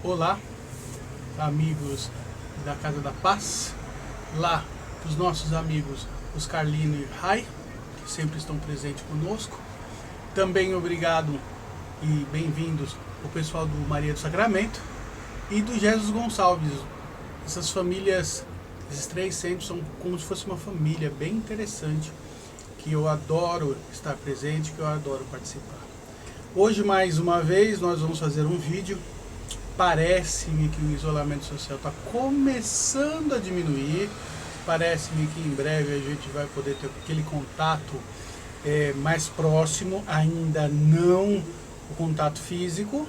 Olá, amigos da Casa da Paz, lá os nossos amigos, os Carlino e Rai, que sempre estão presentes conosco. Também obrigado e bem-vindos o pessoal do Maria do Sacramento e do Jesus Gonçalves. Essas famílias, esses três centros são como se fosse uma família bem interessante, que eu adoro estar presente, que eu adoro participar. Hoje, mais uma vez, nós vamos fazer um vídeo. Parece-me que o isolamento social está começando a diminuir. Parece-me que em breve a gente vai poder ter aquele contato mais próximo. Ainda não o contato físico,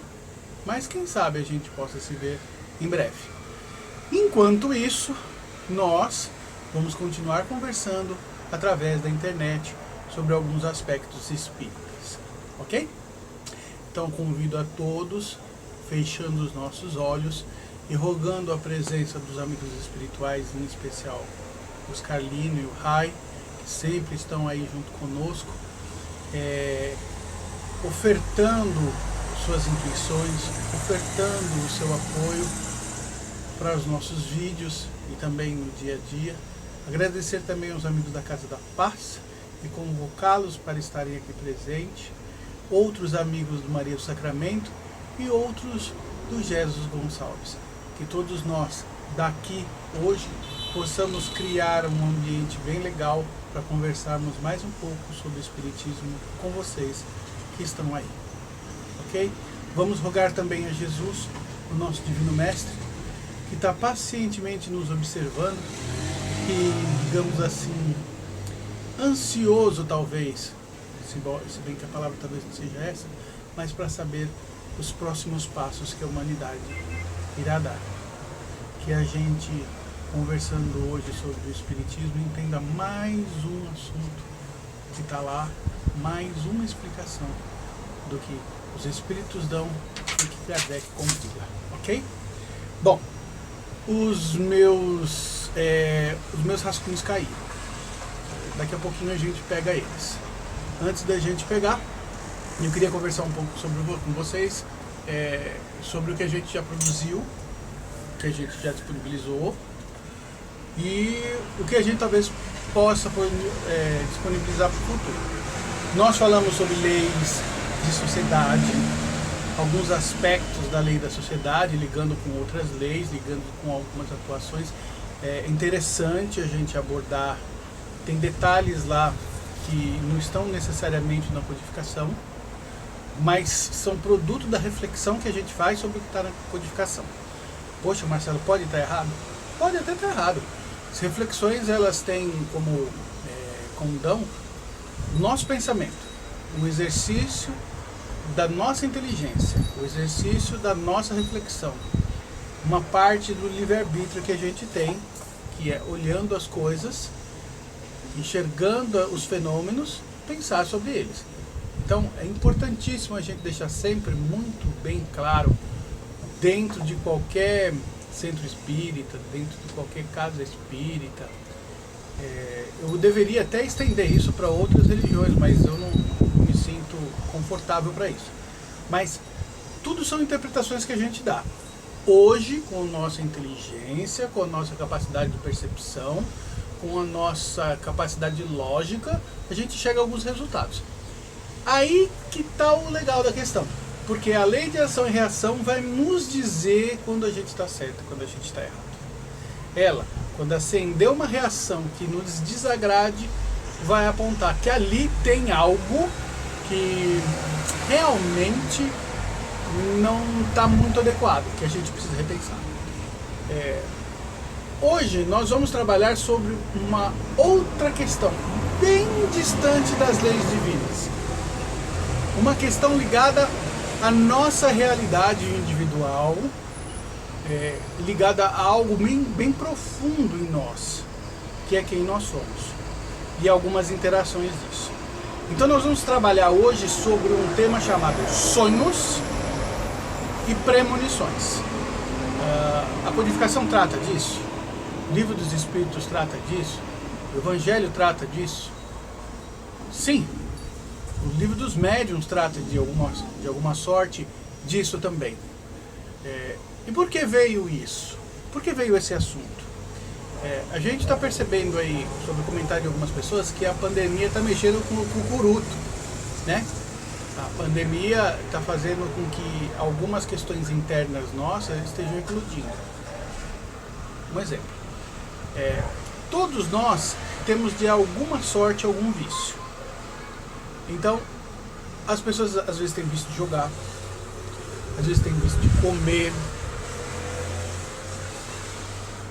mas quem sabe a gente possa se ver em breve. Enquanto isso, nós vamos continuar conversando através da internet sobre alguns aspectos espíritas, ok? Então convido a todos, fechando os nossos olhos e rogando a presença dos amigos espirituais, em especial os Carlino e o Rai, que sempre estão aí junto conosco, ofertando suas intuições, ofertando o seu apoio para os nossos vídeos e também no dia a dia. Agradecer também aos amigos da Casa da Paz e convocá-los para estarem aqui presentes, outros amigos do Maria do Sacramento e outros do Jesus Gonçalves. Que todos nós daqui hoje possamos criar um ambiente bem legal para conversarmos mais um pouco sobre o Espiritismo com vocês que estão aí, ok? Vamos rogar também a Jesus, o nosso Divino Mestre, que está pacientemente nos observando e, digamos assim, ansioso talvez, se bem que a palavra talvez não seja essa, mas para saber os próximos passos que a humanidade irá dar. Que a gente, conversando hoje sobre o Espiritismo, entenda mais um assunto que está lá, mais uma explicação do que os Espíritos dão e que Kardec compila, ok? Bom, os meus rascunhos caíram. Daqui a pouquinho a gente pega eles. Antes da gente pegar, eu queria conversar um pouco com vocês sobre o que a gente já produziu, que a gente já disponibilizou e o que a gente talvez possa disponibilizar para o futuro. Nós falamos sobre leis de sociedade, alguns aspectos da lei da sociedade, ligando com outras leis, ligando com algumas atuações. É interessante a gente abordar, tem detalhes lá que não estão necessariamente na codificação, mas são produto da reflexão que a gente faz sobre o que está na codificação. Poxa, Marcelo, pode estar errado? Pode até estar errado. As reflexões, elas têm como condão o nosso pensamento, o exercício da nossa inteligência, o exercício da nossa reflexão, uma parte do livre-arbítrio que a gente tem, que é olhando as coisas, enxergando os fenômenos, pensar sobre eles. Então é importantíssimo a gente deixar sempre muito bem claro, dentro de qualquer centro espírita, dentro de qualquer casa espírita. Eu deveria até estender isso para outras religiões, mas eu não me sinto confortável para isso. Mas tudo são interpretações que a gente dá. Hoje, com a nossa inteligência, com a nossa capacidade de percepção, com a nossa capacidade lógica, a gente chega a alguns resultados. Aí que está o legal da questão, porque a lei de ação e reação vai nos dizer quando a gente está certo e quando a gente está errado. Ela, quando acender uma reação que nos desagrade, vai apontar que ali tem algo que realmente não está muito adequado, que a gente precisa repensar. Hoje nós vamos trabalhar sobre uma outra questão, bem distante das leis divinas. Uma questão ligada à nossa realidade individual, ligada a algo bem profundo em nós, que é quem nós somos, e algumas interações disso. Então nós vamos trabalhar hoje sobre um tema chamado sonhos e premonições. A codificação trata disso, o Livro dos Espíritos trata disso, o Evangelho trata disso. Sim, o Livro dos Médiuns trata de alguma sorte disso também. E por que veio isso? Por que veio esse assunto? A gente está percebendo aí, sobre o comentário de algumas pessoas, que a pandemia está mexendo com o curuto, né? A pandemia está fazendo com que algumas questões internas nossas estejam eclodindo. Um exemplo. Todos nós temos de alguma sorte algum vício. Então, as pessoas às vezes têm vício de jogar, às vezes têm vício de comer,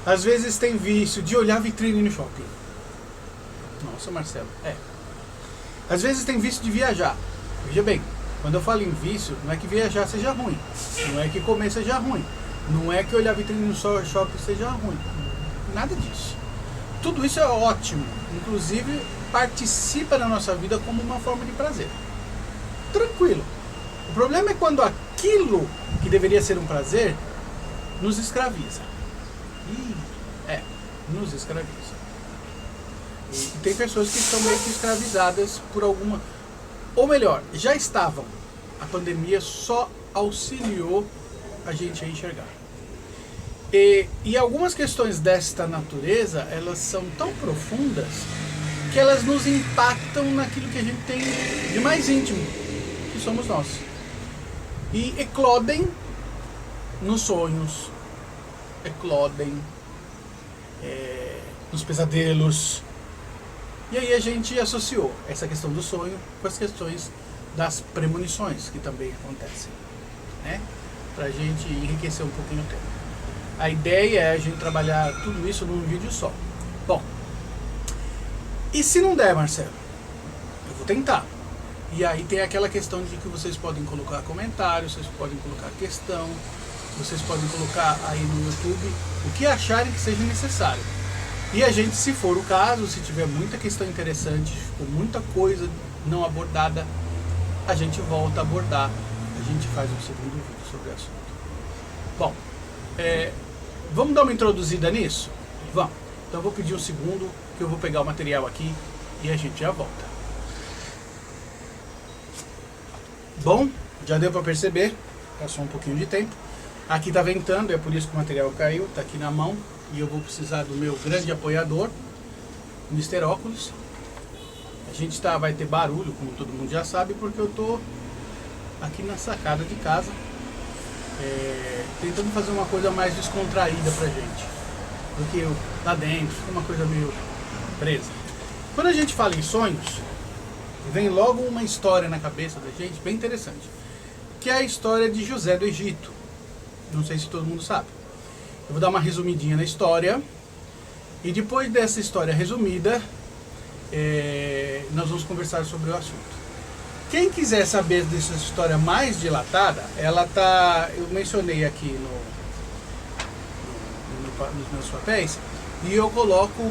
às vezes tem vício de olhar vitrine no shopping. Nossa, Marcelo, Às vezes tem vício de viajar. Veja bem, quando eu falo em vício, não é que viajar seja ruim, não é que comer seja ruim, não é que olhar vitrine no shopping seja ruim. Nada disso. Tudo isso é ótimo, inclusive participa da nossa vida como uma forma de prazer. Tranquilo. O problema é quando aquilo que deveria ser um prazer nos escraviza. Nos escraviza. E tem pessoas que estão meio que escravizadas por alguma... Ou melhor, já estavam. A pandemia só auxiliou a gente a enxergar. E algumas questões desta natureza, elas são tão profundas que elas nos impactam naquilo que a gente tem de mais íntimo, que somos nós. E eclodem nos sonhos, eclodem nos pesadelos. E aí a gente associou essa questão do sonho com as questões das premonições, que também acontecem, né? Pra gente enriquecer um pouquinho o tempo. A ideia é a gente trabalhar tudo isso num vídeo só. Bom, e se não der, Marcelo? Eu vou tentar. E aí tem aquela questão de que vocês podem colocar comentários, vocês podem colocar questão, vocês podem colocar aí no YouTube o que acharem que seja necessário. E a gente, se for o caso, se tiver muita questão interessante, com muita coisa não abordada, a gente volta a abordar. A gente faz um segundo vídeo sobre o assunto. Bom, vamos dar uma introduzida nisso? Vamos. Então eu vou pedir um segundo, que eu vou pegar o material aqui e a gente já volta. Bom, já deu para perceber, passou um pouquinho de tempo. Aqui tá ventando, é por isso que o material caiu, tá aqui na mão. E eu vou precisar do meu grande apoiador, Mr. Óculos. A gente vai ter barulho, como todo mundo já sabe, porque eu tô aqui na sacada de casa, tentando fazer uma coisa mais descontraída pra gente, porque lá dentro fica uma coisa meio presa. Quando a gente fala em sonhos, vem logo uma história na cabeça da gente, bem interessante, que é a história de José do Egito. Não sei se todo mundo sabe. Eu vou dar uma resumidinha na história, e depois dessa história resumida, nós vamos conversar sobre o assunto. Quem quiser saber dessa história mais dilatada, eu mencionei aqui nos meus papéis, e eu coloco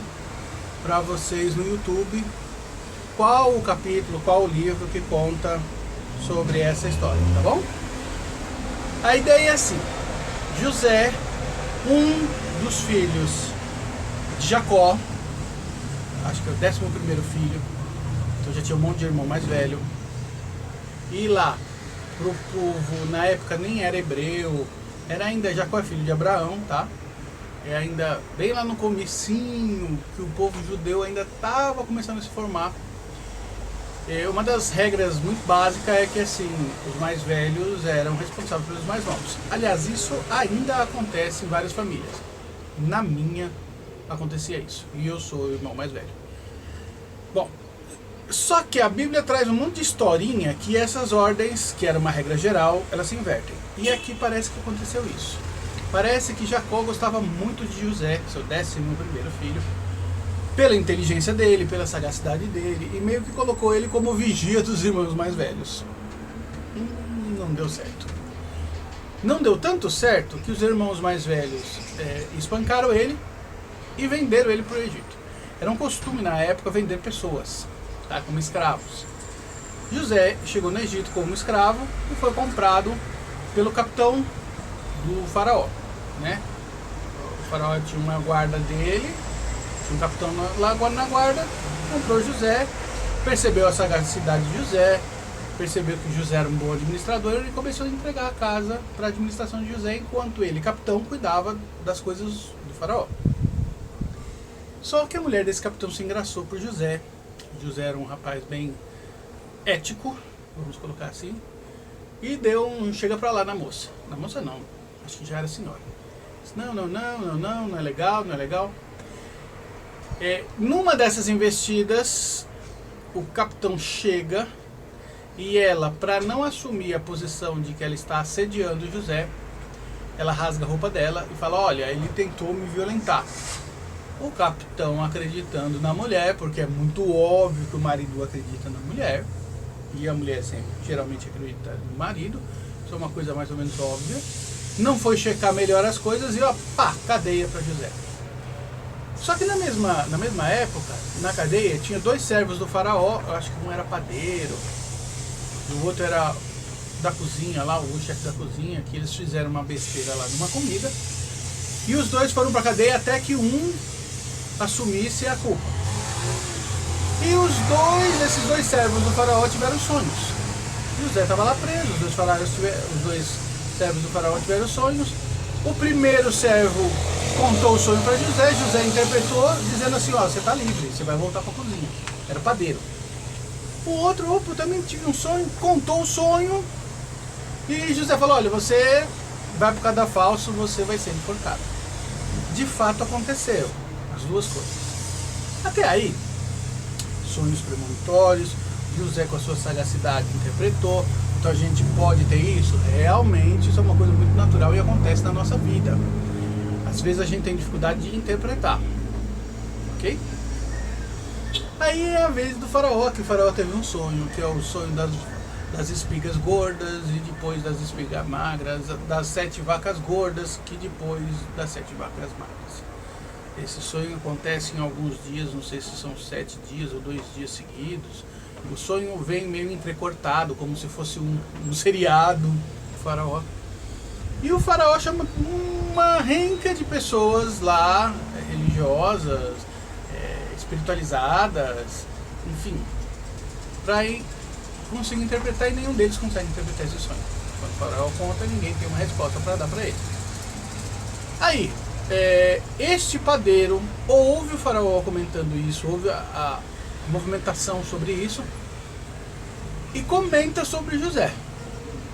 para vocês no YouTube qual o capítulo, qual o livro que conta sobre essa história, tá bom? A ideia é assim: José, um dos filhos de Jacó, acho que é o 11º filho, então já tinha um monte de irmão mais velho, e lá, pro povo, na época nem era hebreu, era ainda, Jacó é filho de Abraão, tá? É ainda bem lá no comecinho, que o povo judeu ainda estava começando a se formar. Uma das regras muito básicas é que assim, os mais velhos eram responsáveis pelos mais novos. Aliás, isso ainda acontece em várias famílias. Na minha acontecia isso, e eu sou o irmão mais velho. Bom, só que a Bíblia traz um monte de historinha que essas ordens, que era uma regra geral, elas se invertem. E aqui parece que aconteceu isso. Parece que Jacó gostava muito de José, seu 11º filho, pela inteligência dele, pela sagacidade dele, e meio que colocou ele como vigia dos irmãos mais velhos. Não deu certo. Não deu tanto certo que os irmãos mais velhos espancaram ele e venderam ele para o Egito. Era um costume na época vender pessoas, tá, como escravos. José chegou no Egito como escravo e foi comprado pelo capitão do faraó, né? O faraó tinha uma guarda dele, tinha um capitão lá na guarda, comprou José, percebeu a sagacidade de José, percebeu que José era um bom administrador e começou a entregar a casa para a administração de José, enquanto ele, capitão, cuidava das coisas do faraó. Só que a mulher desse capitão se engraçou por José. José era um rapaz bem ético, vamos colocar assim, e deu um chega pra lá na moça. Na moça não, acho que já era senhora. Disse, não é legal, não é legal. Numa dessas investidas, o capitão chega e ela, para não assumir a posição de que ela está assediando José, ela rasga a roupa dela e fala, olha, ele tentou me violentar. O capitão, acreditando na mulher, porque é muito óbvio que o marido acredita na mulher, e a mulher sempre, geralmente acredita no marido, isso é uma coisa mais ou menos óbvia, não foi checar melhor as coisas e ó, pá, cadeia para José. Só que na mesma época, na cadeia, tinha 2 servos do faraó, eu acho que um era padeiro, e o outro era da cozinha lá, o chefe da cozinha, que eles fizeram uma besteira lá numa comida, e os 2 foram para cadeia até que um assumisse a culpa. E esses dois servos do faraó tiveram sonhos. José estava lá preso, os dois servos do faraó tiveram sonhos. O primeiro servo contou o sonho para José, José interpretou, dizendo assim, ó, você está livre, você vai voltar para a cozinha. Era padeiro. O outro, também tive um sonho, contou o sonho, e José falou, olha, você vai para o cadafalso, você vai ser enforcado. De fato aconteceu, as duas coisas. Até aí, sonhos premonitórios, José com a sua sagacidade interpretou, então a gente pode ter isso? Realmente, isso é uma coisa muito natural e acontece na nossa vida. Às vezes a gente tem dificuldade de interpretar, ok? Aí é a vez do faraó, que o faraó teve um sonho, que é o sonho das espigas gordas e depois das espigas magras, das 7 vacas gordas, que depois das 7 vacas magras. Esse sonho acontece em alguns dias, não sei se são 7 dias ou 2 dias seguidos. O sonho vem meio entrecortado, como se fosse um seriado do faraó. E o faraó chama uma renca de pessoas lá, religiosas, espiritualizadas, enfim, para conseguir interpretar, e nenhum deles consegue interpretar esse sonho. Quando o faraó conta, ninguém tem uma resposta para dar para ele. Aí, este padeiro ouve o faraó comentando isso, ouve a movimentação sobre isso e comenta sobre José,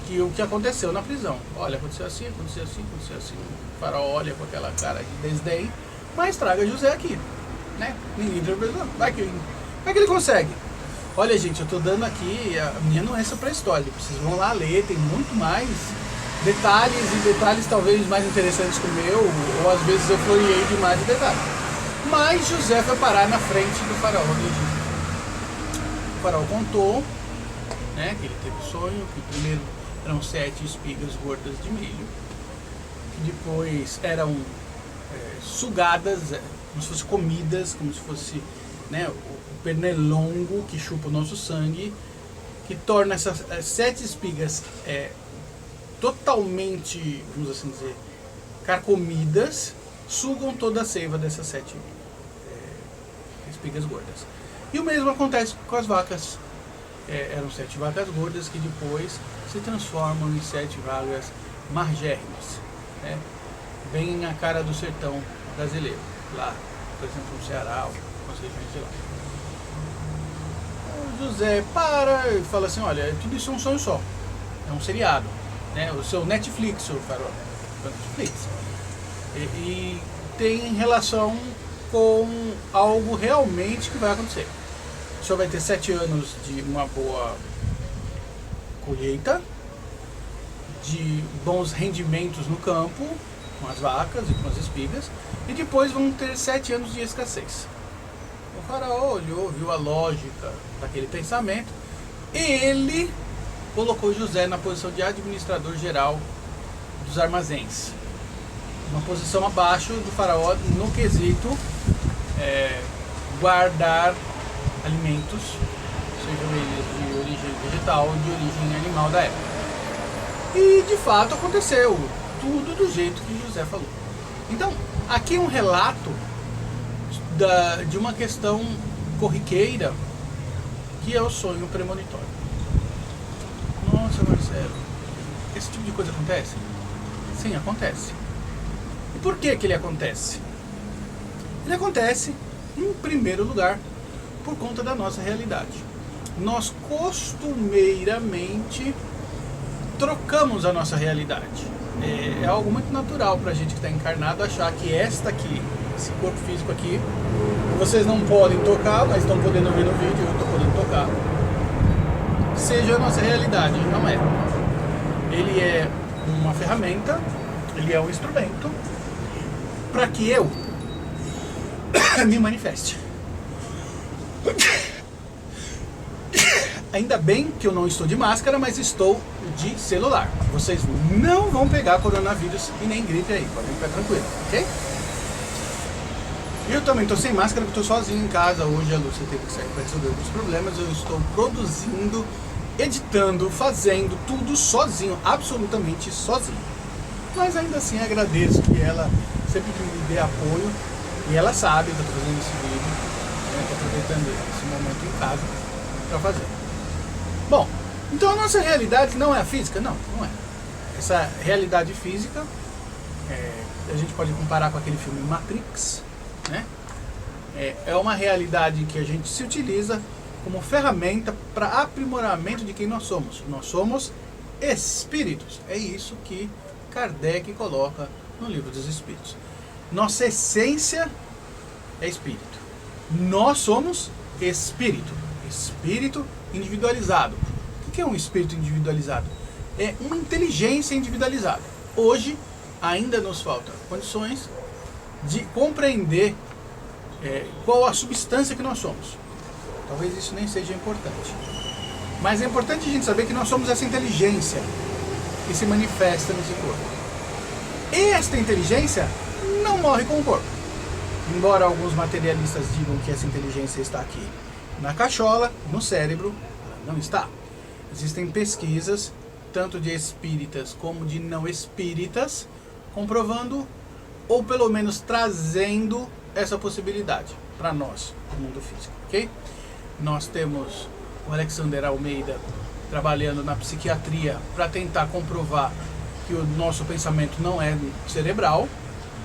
que o que aconteceu na prisão. Olha, aconteceu assim, aconteceu assim, aconteceu assim. O faraó olha com aquela cara de desdém, mas traga José aqui, né? Ninguém interpretou. Vai que ele consegue. Olha, gente, eu tô dando aqui a minha anuência para a história. Vocês vão lá ler, tem muito mais detalhes, e detalhes talvez mais interessantes que o meu, ou às vezes eu floreei demais de detalhes. Mas José foi parar na frente do faraó do Egito. O faraó contou, né, que ele teve sonho, que primeiro eram 7 espigas gordas de milho, que depois eram sugadas, como se fossem comidas, como se fosse, né, o pernilongo que chupa o nosso sangue, que torna essas 7 espigas totalmente, vamos assim dizer, carcomidas, sugam toda a seiva dessas 7 espigas gordas. E o mesmo acontece com as vacas. Eram 7 vacas gordas que depois se transformam em 7 vacas margérrimas, né? Bem na cara do sertão brasileiro, lá, por exemplo, no Ceará, ou nas regiões de lá. O José para e fala assim, olha, tudo isso é um sonho só, é um seriado, né? O seu Netflix, o faraó, Netflix, e tem relação com algo realmente que vai acontecer. O senhor vai ter 7 anos de uma boa colheita, de bons rendimentos no campo, com as vacas e com as espigas, e depois vão ter 7 anos de escassez. O faraó olhou, viu a lógica daquele pensamento, e ele colocou José na posição de administrador geral dos armazéns. Uma posição abaixo do faraó no quesito guardar alimentos, sejam eles de origem vegetal ou de origem animal da época. E de fato aconteceu tudo do jeito que José falou. Então, aqui um relato de uma questão corriqueira, que é o sonho premonitório. nossa, Marcelo, esse tipo de coisa acontece? Sim, acontece. E por que ele acontece? Ele acontece, em primeiro lugar, por conta da nossa realidade. Nós costumeiramente trocamos a nossa realidade. É algo muito natural para a gente que está encarnado achar que esta aqui, esse corpo físico aqui, vocês não podem tocar, mas estão podendo ver no vídeo, eu estou podendo tocar, seja a nossa realidade. Não é. Ele é uma ferramenta, ele é um instrumento para que eu me manifeste. Ainda bem que eu não estou de máscara, mas estou de celular. Vocês não vão pegar coronavírus e nem gripe aí, podem ficar tranquilo, ok? Eu também estou sem máscara porque estou sozinho em casa. Hoje a Lúcia teve que sair para resolver alguns problemas. Eu estou produzindo, editando, fazendo tudo sozinho, absolutamente sozinho. Mas ainda assim agradeço que ela sempre me dê apoio. E ela sabe que eu estou fazendo esse vídeo, estou aproveitando esse momento em casa para fazer. Bom, então a nossa realidade não é a física? Não, não é. Essa realidade física, a gente pode comparar com aquele filme Matrix, né? É uma realidade que a gente se utiliza como ferramenta para aprimoramento de quem nós somos. Nós somos espíritos. É isso que Kardec coloca no Livro dos Espíritos. Nossa essência é espírito. Nós somos espírito. Espírito individualizado. O que é um espírito individualizado? É uma inteligência individualizada. Hoje ainda nos faltam condições de compreender qual a substância que nós somos. Talvez isso nem seja importante. Mas é importante a gente saber que nós somos essa inteligência que se manifesta nesse corpo. E esta inteligência não morre com o corpo. Embora alguns materialistas digam que essa inteligência está aqui na cachola, no cérebro, ela não está. Existem pesquisas, tanto de espíritas como de não espíritas, comprovando, ou pelo menos trazendo essa possibilidade para nós, do mundo físico, ok? Nós temos o Alexander Almeida trabalhando na psiquiatria para tentar comprovar que o nosso pensamento não é cerebral.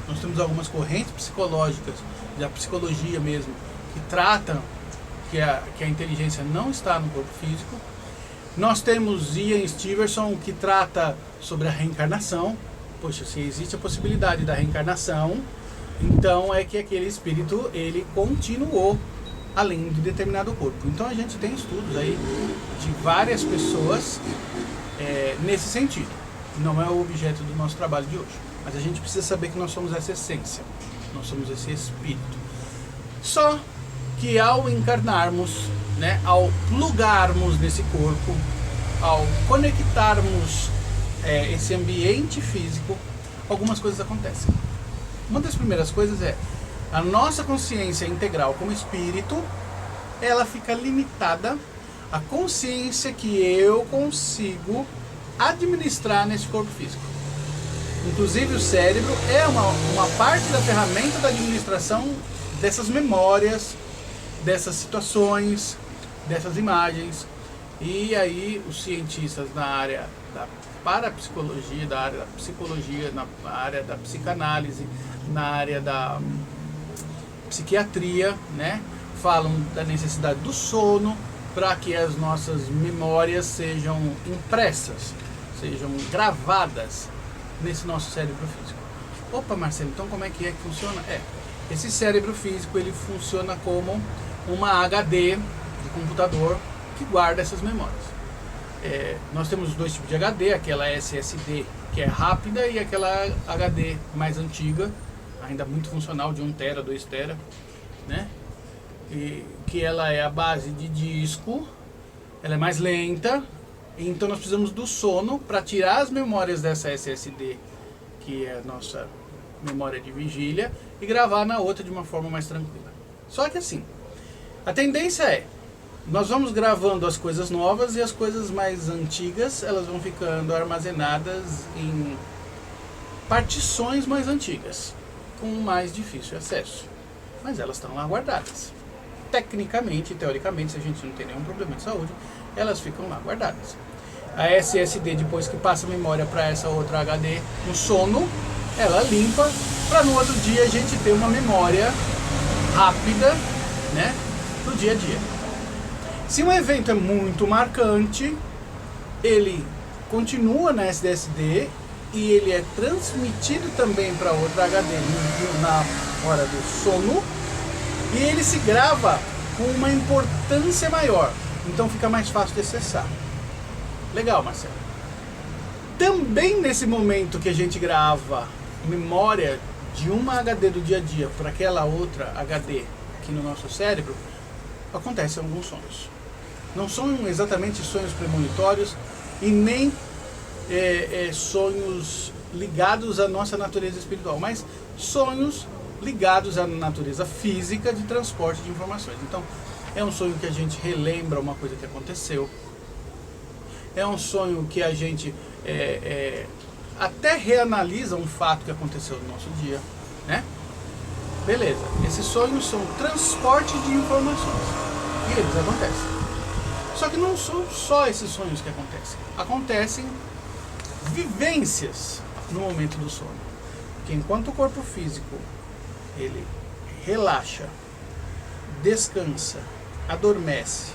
Nós temos algumas correntes psicológicas, da psicologia mesmo, que tratam que a inteligência não está no corpo físico. Nós temos Ian Stevenson, que trata sobre a reencarnação. Poxa, se existe a possibilidade da reencarnação, então é que aquele espírito, ele continuou além de determinado corpo. Então a gente tem estudos aí de várias pessoas nesse sentido. Não é o objeto do nosso trabalho de hoje. Mas a gente precisa saber que nós somos essa essência. Nós somos esse espírito. Só que ao encarnarmos, né, ao plugarmos nesse corpo, ao conectarmos esse ambiente físico, algumas coisas acontecem. Uma das primeiras coisas é a nossa consciência integral como espírito, ela fica limitada à consciência que eu consigo administrar nesse corpo físico. Inclusive o cérebro é uma parte da ferramenta da administração dessas memórias, dessas situações, dessas imagens. E aí os cientistas na área da parapsicologia, da área da psicologia, na área da psicanálise, na área da psiquiatria, né, falam da necessidade do sono para que as nossas memórias sejam impressas, sejam gravadas nesse nosso cérebro físico. Opa, Marcelo, então como é que funciona? Esse cérebro físico, ele funciona como uma HD de computador que guarda essas memórias. Nós temos dois tipos de HD, aquela SSD que é rápida e aquela HD mais antiga, ainda muito funcional, de 1 TB, 2 TB, né? E que ela é a base de disco, ela é mais lenta, então nós precisamos do sono para tirar as memórias dessa SSD, que é a nossa memória de vigília, e gravar na outra de uma forma mais tranquila. Só que assim, a tendência nós vamos gravando as coisas novas e as coisas mais antigas, elas vão ficando armazenadas em partições mais antigas, com mais difícil acesso. Mas elas estão lá guardadas. Tecnicamente, teoricamente, se a gente não tem nenhum problema de saúde, elas ficam lá guardadas. A SSD, depois que passa a memória para essa outra HD no sono, ela limpa para no outro dia a gente ter uma memória rápida, né, pro dia a dia. Se um evento é muito marcante, ele continua na SSD e ele é transmitido também para outra HD na hora do sono, e ele se grava com uma importância maior, então fica mais fácil de acessar. Legal, Marcelo. Também nesse momento que a gente grava memória de uma HD do dia a dia para aquela outra HD aqui no nosso cérebro, acontecem alguns sonhos. Não são exatamente sonhos premonitórios e nem sonhos ligados à nossa natureza espiritual, mas sonhos ligados à natureza física de transporte de informações. Então, é um sonho que a gente relembra uma coisa que aconteceu, é um sonho que a gente até reanalisa um fato que aconteceu no nosso dia, né? Beleza, esses sonhos são transporte de informações e eles acontecem. Só que não são só esses sonhos que acontecem vivências no momento do sono. Porque enquanto o corpo físico ele relaxa, descansa, adormece,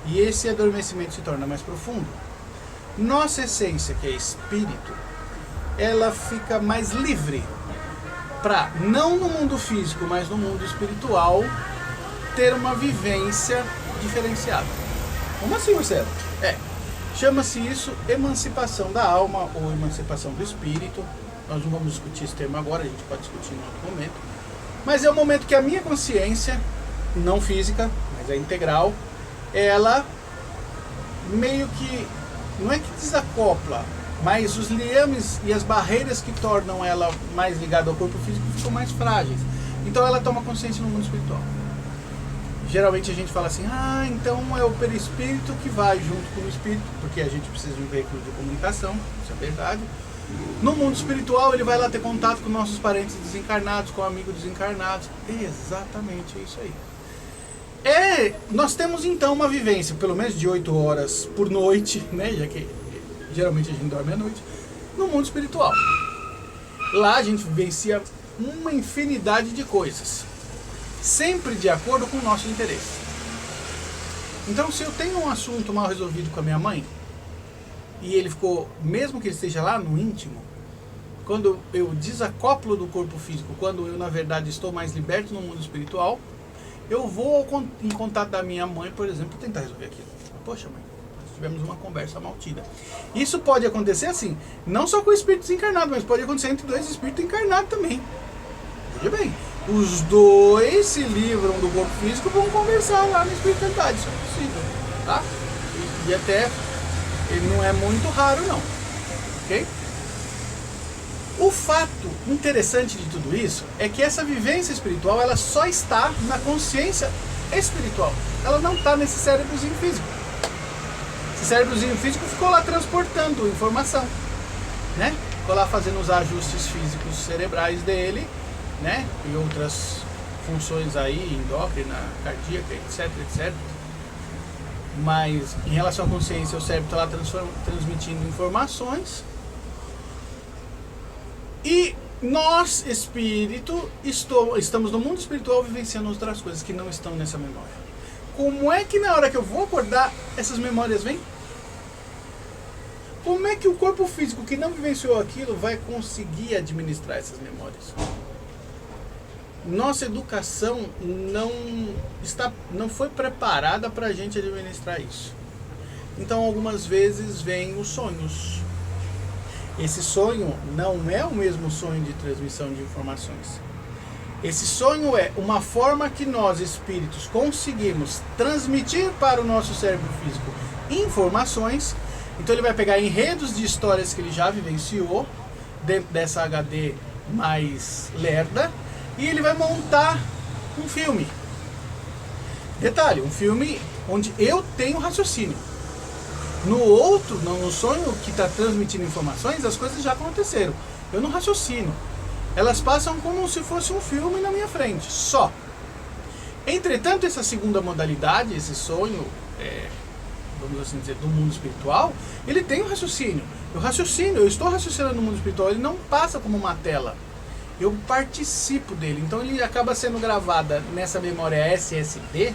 e esse adormecimento se torna mais profundo, nossa essência, que é espírito, ela fica mais livre para, não no mundo físico, mas no mundo espiritual, ter uma vivência diferenciada. Como assim, Marcelo? Chama-se isso emancipação da alma ou emancipação do espírito. Nós não vamos discutir esse termo agora, a gente pode discutir em outro momento. Mas é o momento que a minha consciência, não física, mas é integral, ela meio que, não é que desacopla, mas os liames e as barreiras que tornam ela mais ligada ao corpo físico ficam mais frágeis. Então ela toma consciência no mundo espiritual. Geralmente a gente fala assim, então é o perispírito que vai junto com o espírito, porque a gente precisa de um veículo de comunicação, isso é verdade. No mundo espiritual ele vai lá ter contato com nossos parentes desencarnados, com amigos desencarnados. Exatamente isso aí. Nós temos então uma vivência, pelo menos de 8 horas por noite, né, já que geralmente a gente dorme à noite, no mundo espiritual. Lá a gente vivencia uma infinidade de coisas, sempre de acordo com o nosso interesse. Então, se eu tenho um assunto mal resolvido com a minha mãe, e ele ficou, mesmo que ele esteja lá no íntimo, quando eu desacoplo do corpo físico, quando eu na verdade estou mais liberto no mundo espiritual, eu vou em contato da minha mãe, por exemplo, tentar resolver aquilo. Poxa, mãe, nós tivemos uma conversa maltida. Isso pode acontecer assim, não só com o espírito desencarnado, mas pode acontecer entre dois espíritos encarnados também. Veja bem, os dois se livram do corpo físico e vão conversar lá na espiritualidade, isso é possível, tá? E até ele não é muito raro não, ok? O fato interessante de tudo isso é que essa vivência espiritual, ela só está na consciência espiritual, ela não está nesse cérebrozinho físico. Esse cérebrozinho físico ficou lá transportando informação, né? Ficou lá fazendo os ajustes físicos cerebrais dele, né? E outras funções aí, endócrina, cardíaca, etc, etc. Mas em relação à consciência, o cérebro está lá transmitindo informações. E nós, espírito, estamos no mundo espiritual vivenciando outras coisas que não estão nessa memória. Como é que na hora que eu vou acordar, essas memórias vêm? Como é que o corpo físico que não vivenciou aquilo vai conseguir administrar essas memórias? Nossa educação não foi preparada para a gente administrar isso. Então algumas vezes vêm os sonhos. Esse sonho não é o mesmo sonho de transmissão de informações. Esse sonho é uma forma que nós, espíritos, conseguimos transmitir para o nosso cérebro físico informações. Então ele vai pegar enredos de histórias que ele já vivenciou dentro dessa HD mais lerda e ele vai montar um filme. Detalhe, um filme onde eu tenho raciocínio. No sonho que está transmitindo informações, as coisas já aconteceram. Eu não raciocino. Elas passam como se fosse um filme na minha frente, só. Entretanto, essa segunda modalidade, esse sonho vamos assim dizer, do mundo espiritual, ele tem um raciocínio. Eu estou raciocinando no mundo espiritual, ele não passa como uma tela. Eu participo dele. Então ele acaba sendo gravada nessa memória SSD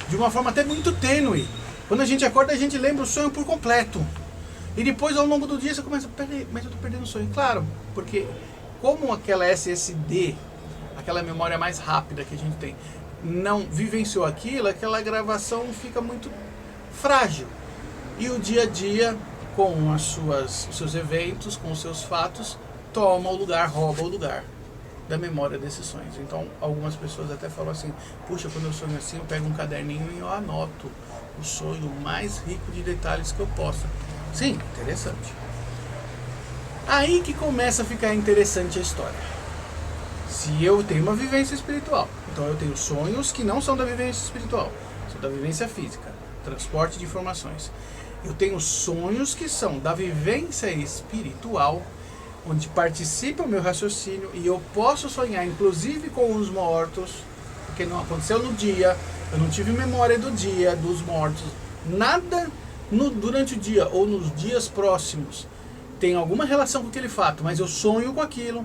de uma forma até muito tênue. Quando a gente acorda, a gente lembra o sonho por completo. E depois, ao longo do dia, você começa, peraí, mas eu estou perdendo o sonho. Claro, porque como aquela SSD, aquela memória mais rápida que a gente tem, não vivenciou aquilo, aquela gravação fica muito frágil. E o dia a dia, com os seus eventos, com os seus fatos, toma o lugar, rouba o lugar da memória desses sonhos. Então, algumas pessoas até falam assim, puxa, quando eu sonho assim, eu pego um caderninho e eu anoto o sonho mais rico de detalhes que eu possa. Sim, interessante. Aí que começa a ficar interessante a história. Se eu tenho uma vivência espiritual, então eu tenho sonhos que não são da vivência espiritual, são da vivência física, transporte de informações. Eu tenho sonhos que são da vivência espiritual, onde participa o meu raciocínio e eu posso sonhar, inclusive com os mortos, porque não aconteceu no dia, eu não tive memória do dia, dos mortos, nada durante o dia ou nos dias próximos tem alguma relação com aquele fato, mas eu sonho com aquilo.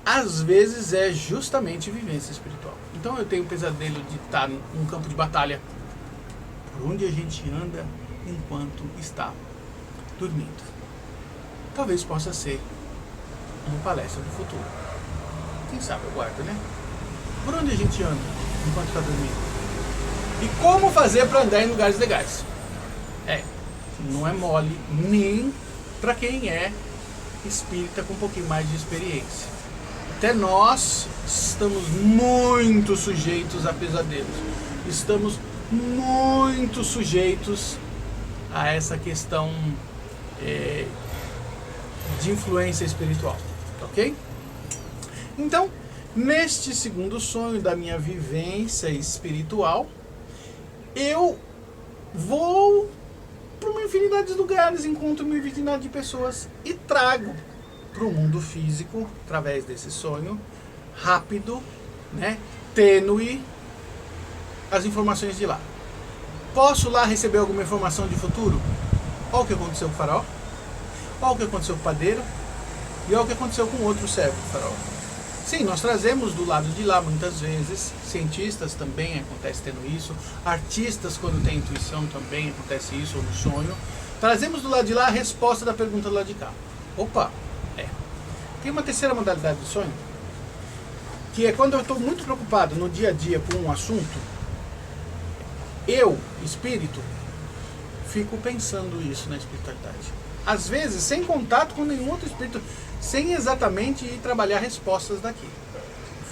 Às vezes é justamente vivência espiritual. Então eu tenho um pesadelo de estar num campo de batalha, por onde a gente anda enquanto está dormindo. Talvez possa ser uma palestra do futuro. Quem sabe eu guardo, né? Por onde a gente anda enquanto está dormindo? E como fazer para andar em lugares legais? Não é mole nem para quem é espírita com um pouquinho mais de experiência. Até nós estamos muito sujeitos a pesadelos. Estamos muito sujeitos a essa questão de influência espiritual, ok? Então, neste segundo sonho da minha vivência espiritual, eu vou para uma infinidade de lugares, encontro uma infinidade de pessoas e trago para o mundo físico, através desse sonho, rápido, né, tênue, as informações de lá. Posso lá receber alguma informação de futuro? Olha o que aconteceu com o faraó, olha o que aconteceu com o padeiro, e olha o que aconteceu com outro servo do faraó. Sim, nós trazemos do lado de lá muitas vezes, cientistas também acontece tendo isso, artistas quando tem intuição também acontece isso, ou no sonho. Trazemos do lado de lá a resposta da pergunta do lado de cá. Opa, Tem uma terceira modalidade de sonho, que é quando eu estou muito preocupado no dia a dia com um assunto, eu, espírito, fico pensando isso na espiritualidade. Às vezes, sem contato com nenhum outro espírito, sem exatamente ir trabalhar respostas daqui.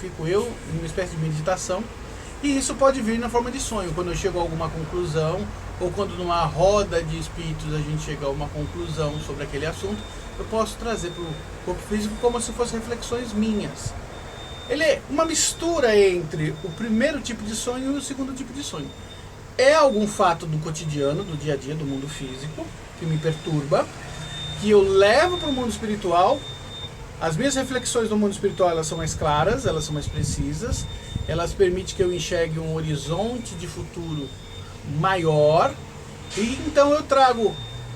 Fico eu em uma espécie de meditação, e isso pode vir na forma de sonho, quando eu chego a alguma conclusão, ou quando numa roda de espíritos a gente chega a uma conclusão sobre aquele assunto, eu posso trazer para o corpo físico como se fossem reflexões minhas. Ele é uma mistura entre o primeiro tipo de sonho e o segundo tipo de sonho. É algum fato do cotidiano, do dia a dia, do mundo físico, que me perturba, que eu levo para o mundo espiritual. As minhas reflexões no mundo espiritual, elas são mais claras, elas são mais precisas, elas permitem que eu enxergue um horizonte de futuro maior, e então eu trago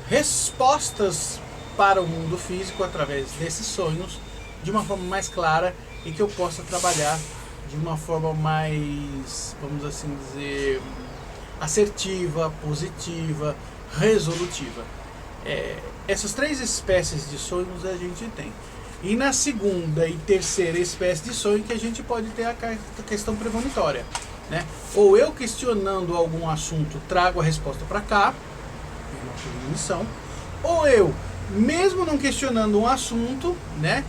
respostas para o mundo físico através desses sonhos de uma forma mais clara e que eu possa trabalhar de uma forma mais, vamos assim dizer, assertiva, positiva, resolutiva. Essas três espécies de sonhos a gente tem. E na segunda e terceira espécie de sonho que a gente pode ter a questão premonitória, né? Ou eu questionando algum assunto trago a resposta para cá, uma premonição, ou eu, mesmo não questionando um assunto, né,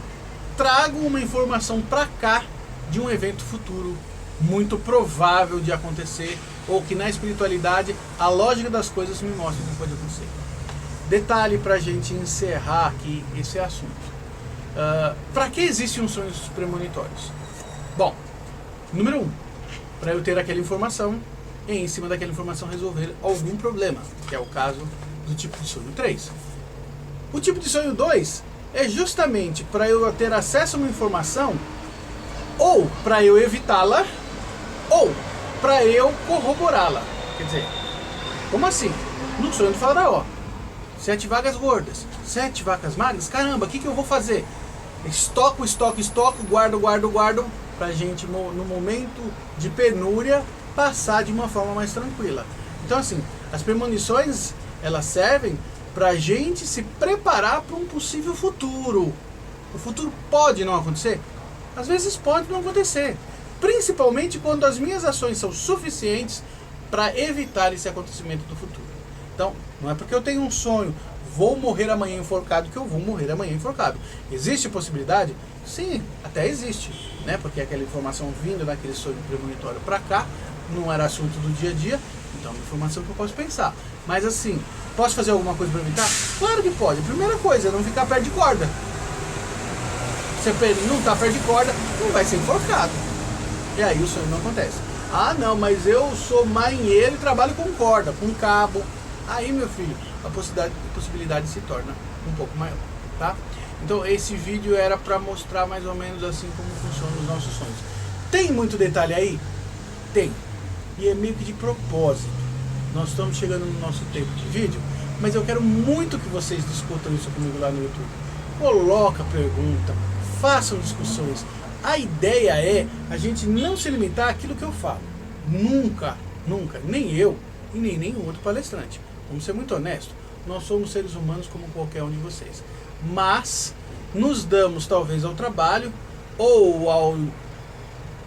trago uma informação para cá de um evento futuro muito provável de acontecer, ou que na espiritualidade a lógica das coisas me mostra que pode acontecer. Detalhe para a gente encerrar aqui esse assunto. Para que existem os sonhos premonitórios? Bom, número 1, para eu ter aquela informação e em cima daquela informação resolver algum problema, que é o caso do tipo de sonho 3. O tipo de sonho 2 é justamente para eu ter acesso a uma informação, ou para eu evitá-la, ou para eu corroborá-la. Quer dizer, Como assim? No sonho do faraó, 7 vacas gordas, 7 vacas magras, caramba, o que eu vou fazer? Estoco, guardo, pra gente no momento de penúria passar de uma forma mais tranquila. Então assim, as premonições, elas servem pra gente se preparar para um possível futuro. O futuro pode não acontecer? Às vezes pode não acontecer, principalmente quando as minhas ações são suficientes para evitar esse acontecimento do futuro. Então, não é porque eu tenho um sonho, vou morrer amanhã enforcado, que eu vou morrer amanhã enforcado. Existe possibilidade? Sim, até existe, né? Porque aquela informação vindo daquele sonho premonitório para cá não era assunto do dia a dia, então é uma informação que eu posso pensar. Mas assim, posso fazer alguma coisa para evitar? Claro que pode. A primeira coisa é não ficar perto de corda. Você não está perto de corda, não vai ser enforcado. E aí o sonho não acontece. Ah não, mas eu sou marinheiro e trabalho com corda, com cabo. Aí, meu filho, a possibilidade se torna um pouco maior, tá? Então esse vídeo era para mostrar mais ou menos assim como funcionam os nossos sonhos. Tem muito detalhe aí? Tem. E é meio que de propósito. Nós estamos chegando no nosso tempo de vídeo, mas eu quero muito que vocês discutam isso comigo lá no YouTube. Coloca pergunta, façam discussões. A ideia é a gente não se limitar àquilo que eu falo. Nunca, nem eu e nem nenhum outro palestrante. Vamos ser muito honestos, nós somos seres humanos como qualquer um de vocês. Mas nos damos talvez ao trabalho, ou ao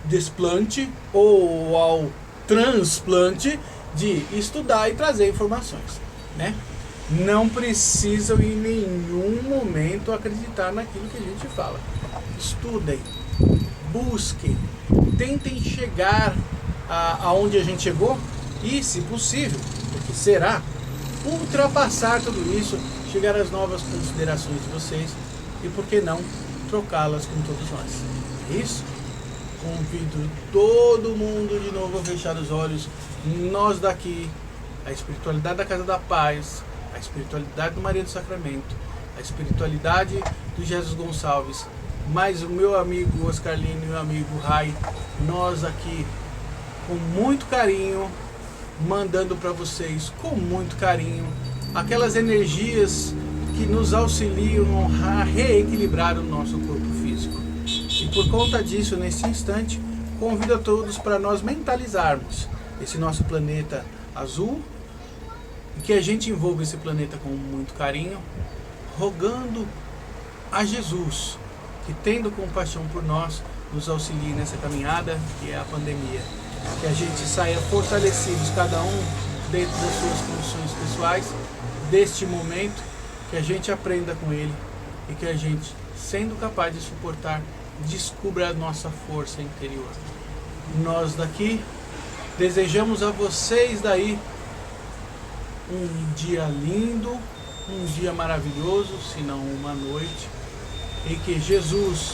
desplante, ou ao transplante de estudar e trazer informações, né? Não precisam em nenhum momento acreditar naquilo que a gente fala. Estudem, busquem, tentem chegar aonde a gente chegou e, se possível, porque será, ultrapassar tudo isso, chegar às novas considerações de vocês e, por que não, trocá-las com todos nós. É isso? Convido todo mundo de novo a fechar os olhos. Nós daqui, a espiritualidade da Casa da Paz, a espiritualidade do Maria do Sacramento, a espiritualidade do Jesus Gonçalves, mais o meu amigo Oscar Lino e o meu amigo Rai, nós aqui com muito carinho, mandando para vocês com muito carinho aquelas energias que nos auxiliam a reequilibrar o nosso corpo físico. E por conta disso, nesse instante, convido a todos para nós mentalizarmos esse nosso planeta azul e que a gente envolva esse planeta com muito carinho, rogando a Jesus que, tendo compaixão por nós, nos auxilie nessa caminhada que é a pandemia. Que a gente saia fortalecidos, cada um dentro das suas condições pessoais, deste momento, que a gente aprenda com ele e que a gente, sendo capaz de suportar, descubra a nossa força interior. Nós daqui desejamos a vocês daí um dia lindo, um dia maravilhoso, se não uma noite, e que Jesus,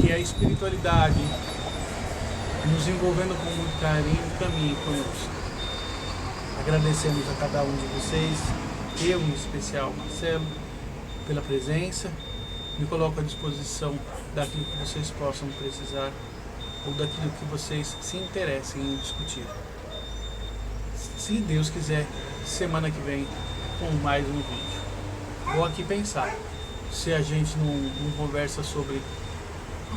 que a espiritualidade, nos envolvendo com muito carinho, caminhe conosco. Agradecemos a cada um de vocês, eu em especial, Marcelo, pela presença. Me coloco à disposição daquilo que vocês possam precisar ou daquilo que vocês se interessem em discutir. Se Deus quiser, semana que vem, com mais um vídeo. Vou aqui pensar se a gente não conversa sobre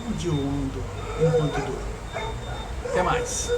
onde eu ando enquanto durmo. Até mais.